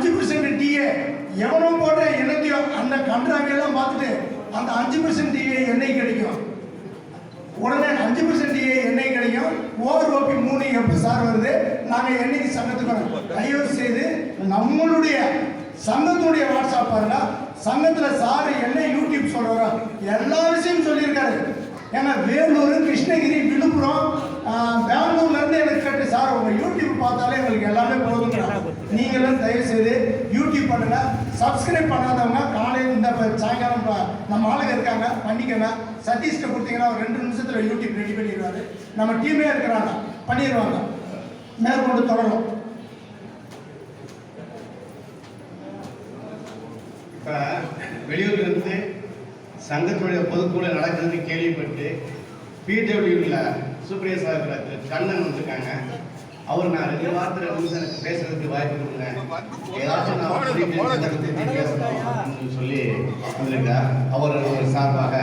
5% DA எவனும் போடுற என்னத்தையோ அந்த கன்றாவையெல்லாம் பார்த்துட்டு அந்த 5% டிஏ என்னைக்கு கிடைக்கும்? உடனே 5% டிஏ என்னைக்கு கிடைக்கும்? ஓவர் ஓபி 3 எப்போ சார் வருது? நாங்கள் என்னைக்கு சங்கத்துக்கு வரோம்? தயவு செய்து நம்மளுடைய சங்கத்துடைய வாட்ஸ்அப் பாருங்க. சங்கத்தில் சார் என்ன யூடியூப் சொல்கிறாரோ எல்லா விஷயமும் சொல்லியிருக்காரு. ஏன்னா வேலூர், கிருஷ்ணகிரி, விழுப்புரம், பெங்களூர்லேருந்து எனக்கு கேட்டு சார் உங்கள் யூடியூப் பார்த்தாலே எங்களுக்கு எல்லாமே போதுங்கிறாங்க. நீங்களும் தயவு செய்து யூடியூப் பண்ணுங்க. சப்ஸ்கிரைப் பண்ணாதவங்க காலையில் இந்த சாயங்காலம் நம்ம ஆளுங்க இருக்காங்க பண்ணிக்கோங்க. சதீஷ்ட கொடுத்தீங்கன்னா ஒரு 2 நிமிஷத்தில் யூடியூப் ரெடி பண்ணிடுவாரு. நம்ம டீமே இருக்கிறாங்க, பண்ணிடுவாங்க. மேற்கொண்டு தொடரும். இப்போ வெளியூர்லேருந்து சங்கத்துடைய பொதுக்குழு நடக்குதுன்னு கேள்விப்பட்டு பிடபிள்யூவில் சூப்பர்வைசர் சார் கண்ணன் வந்திருக்காங்க. அவர் நான் 2 வாரத்தில் 2 நிமிஷம் எனக்கு பேசுறதுக்கு வாய்ப்பு கொடுங்க, ஏதாச்சும் நான் பேசணும் அப்படின்னு சொல்லி வந்திருக்கேன். அவர் சார்பாக